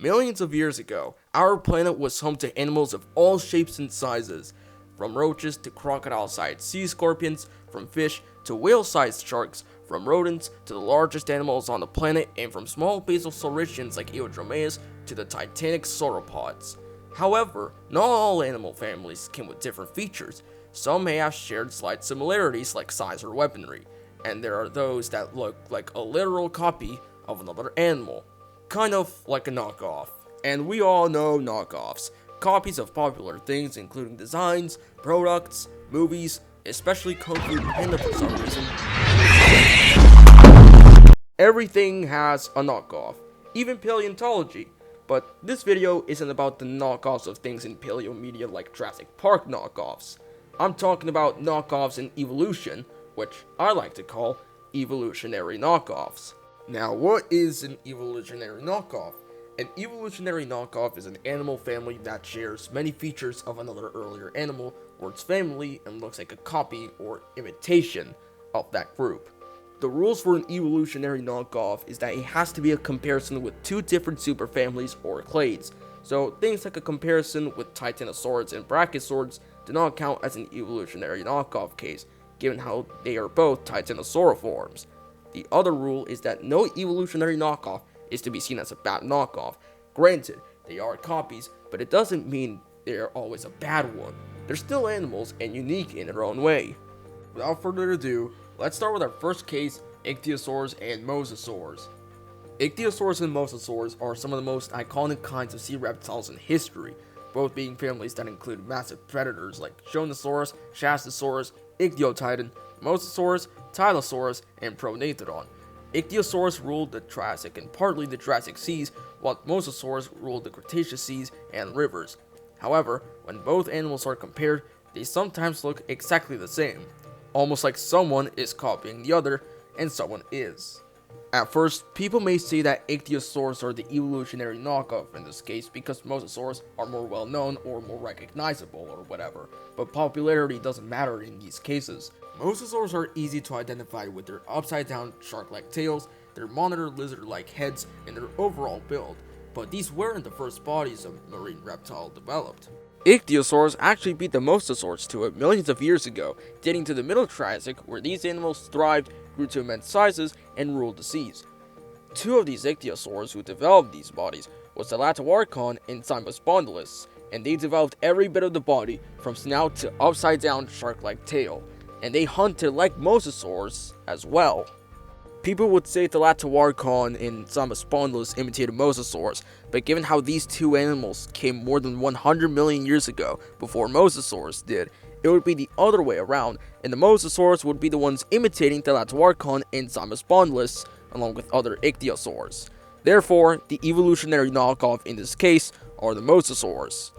Millions of years ago, our planet was home to animals of all shapes and sizes, from roaches to crocodile-sized sea scorpions, from fish to whale-sized sharks, from rodents to the largest animals on the planet, and from small basal saurischians like Eodromeus to the titanic sauropods. However, not all animal families came with different features. Some may have shared slight similarities like size or weaponry, and there are those that look like a literal copy of another animal, kind of like a knockoff. And we all know knockoffs, copies of popular things including designs, products, movies, especially Kung Fu Panda for some reason. Everything has a knockoff, even paleontology. But this video isn't about the knockoffs of things in paleo media like Jurassic Park knockoffs. I'm talking about knockoffs in evolution, which I like to call evolutionary knockoffs. Now, what is an evolutionary knockoff? An evolutionary knockoff is an animal family that shares many features of another earlier animal or its family and looks like a copy or imitation of that group. The rules for an evolutionary knockoff is that it has to be a comparison with two different superfamilies or clades. So things like a comparison with titanosaurids and brachiosaurids do not count as an evolutionary knockoff case, given how they are both titanosauriforms. The other rule is that no evolutionary knockoff is to be seen as a bad knockoff. Granted, they are copies, but it doesn't mean they are always a bad one. They're still animals and unique in their own way. Without further ado, let's start with our first case, ichthyosaurs and mosasaurs. Ichthyosaurs and mosasaurs are some of the most iconic kinds of sea reptiles in history, both being families that include massive predators like Shonosaurus, Shastosaurus, Ichthyotitan, Mosasaurus, Tylosaurus, and Prognathodon. Ichthyosaurus ruled the Triassic and partly the Jurassic seas, while Mosasaurus ruled the Cretaceous seas and rivers. However, when both animals are compared, they sometimes look exactly the same, almost like someone is copying the other, and someone is. At first, people may say that ichthyosaurs are the evolutionary knockoff in this case because mosasaurs are more well known or more recognizable or whatever, but popularity doesn't matter in these cases. Mosasaurs are easy to identify with their upside down shark-like tails, their monitor lizard-like heads, and their overall build, but these weren't the first bodies a marine reptile developed. Ichthyosaurs actually beat the mosasaurs to it millions of years ago, dating to the Middle Triassic, where these animals thrived, grew to immense sizes, and ruled the seas. Two of these ichthyosaurs who developed these bodies was the Latawarkon and Cymospondylus, and they developed every bit of the body from snout to upside down shark-like tail, and they hunted like mosasaurs as well. People would say the Latawarkon and Cymospondylus imitated mosasaurs, but given how these two animals came more than 100 million years ago before mosasaurs did, it would be the other way around, and the mosasaurs would be the ones imitating the Latawarkon and Cymospondylus, along with other ichthyosaurs. Therefore, the evolutionary knockoff in this case are the mosasaurs.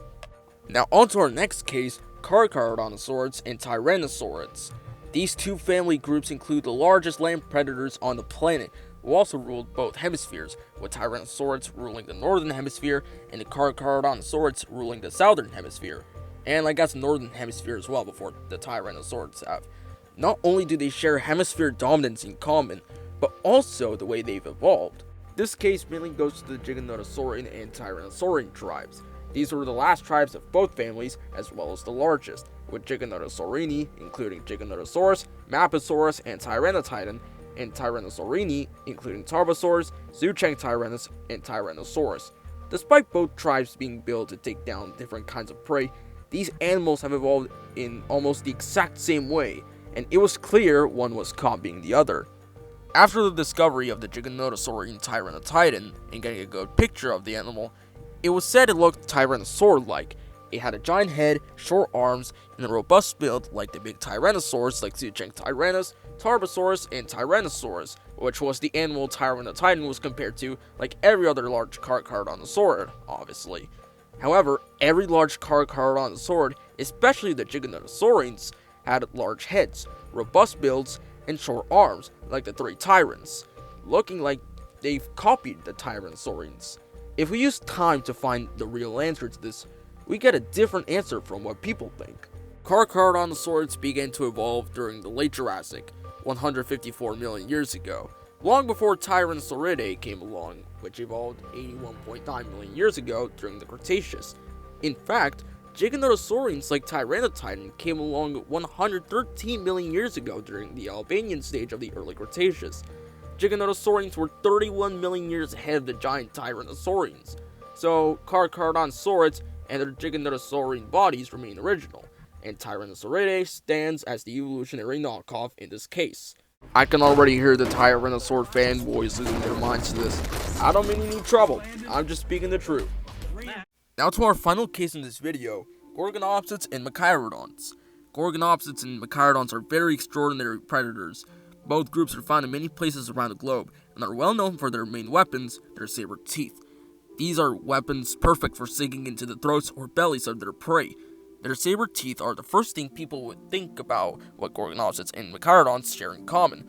Now onto our next case, Carcharodontosaurids and Tyrannosaurids. These two family groups include the largest land predators on the planet, who also ruled both hemispheres, with Tyrannosaurids ruling the northern hemisphere and the Carcharodontosaurids ruling the southern hemisphere. And I guess the northern hemisphere as well before the Tyrannosaurids have. Not only do they share hemisphere dominance in common, but also the way they've evolved. This case mainly goes to the Giganotosaurian and Tyrannosaurian tribes. These were the last tribes of both families, as well as the largest, with Giganotosaurini, including Giganotosaurus, Maposaurus, and Tyrannotitan, and Tyrannosaurini, including Tarbosaurus, Zoochangtyrannus, and Tyrannosaurus. Despite both tribes being built to take down different kinds of prey, these animals have evolved in almost the exact same way, and it was clear one was copying the other. After the discovery of the Giganotosaurian Tyrannotitan and getting a good picture of the animal, it was said it looked Tyrannosaur-like. It had a giant head, short arms, and a robust build like the big tyrannosaurs like Zoochangtyrannus, Tarbosaurus, and Tyrannosaurus, which was the animal Tyrannotitan was compared to, like every other large Carcharodontosaurid, obviously. However, every large Carcharodontosaurid, especially the Giganotosaurians, had large heads, robust builds, and short arms, like the three Tyrants, looking like they've copied the Tyrannosaurians. If we use time to find the real answer to this, we get a different answer from what people think. Carcharodontosaurids began to evolve during the late Jurassic, 154 million years ago, long before Tyrannosauridae came along, which evolved 81.9 million years ago during the Cretaceous. In fact, giganotosaurians like Tyrannotidon came along 113 million years ago during the Albanian stage of the early Cretaceous. Giganotosaurians were 31 million years ahead of the giant Tyrannosaurians, so Carcharodontosaurids and their giganotosaurian bodies remain original, and Tyrannosauridae stands as the evolutionary knockoff in this case. I can already hear the Tyrannosaur fanboys losing their minds to this. I don't mean any trouble, I'm just speaking the truth. Now to our final case in this video, Gorgonopsids and Machairodonts. Gorgonopsids and Machairodonts are very extraordinary predators. Both groups are found in many places around the globe, and are well known for their main weapons, their saber teeth. These are weapons perfect for sinking into the throats or bellies of their prey. Their saber teeth are the first thing people would think about what Gorgonopsids and Machairodonts share in common.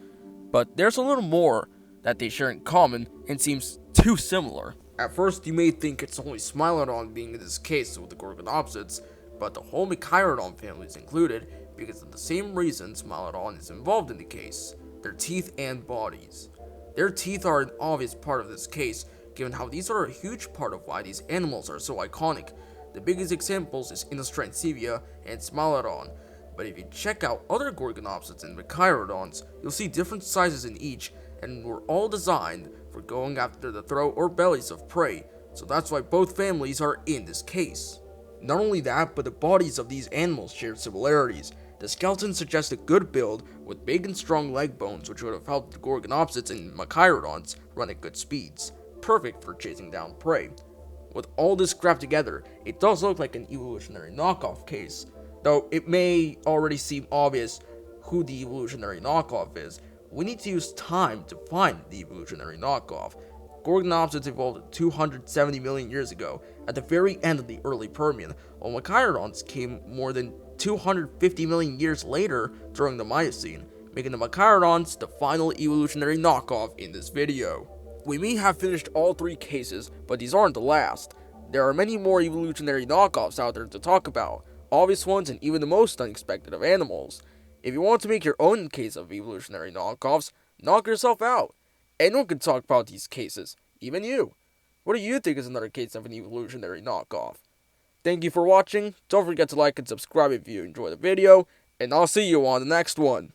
But there's a little more that they share in common and seems too similar. At first, you may think it's only Smilodon being in this case with the Gorgonopsids, but the whole Machairodon family is included because of the same reason Smilodon is involved in the case: their teeth and bodies. Their teeth are an obvious part of this case, given how these are a huge part of why these animals are so iconic. The biggest examples is Inostrancevia and Smilodon, but if you check out other Gorgonopsids and Machairodons, you'll see different sizes in each, and were all designed for going after the throat or bellies of prey, so that's why both families are in this case. Not only that, but the bodies of these animals share similarities. The skeleton suggests a good build with big and strong leg bones, which would have helped the Gorgonopsids and Machairodons run at good speeds, perfect for chasing down prey. With all this scrapped together, it does look like an evolutionary knockoff case, though it may already seem obvious who the evolutionary knockoff is. We need to use time to find the evolutionary knockoff. Gorgonopsids evolved 270 million years ago, at the very end of the early Permian, while Machairodons came more than 250 million years later during the Miocene, making the Machairodons the final evolutionary knockoff in this video. We may have finished all three cases, but these aren't the last. There are many more evolutionary knockoffs out there to talk about, obvious ones and even the most unexpected of animals. If you want to make your own case of evolutionary knockoffs, knock yourself out. Anyone can talk about these cases, even you. What do you think is another case of an evolutionary knockoff? Thank you for watching, don't forget to like and subscribe if you enjoyed the video, and I'll see you on the next one.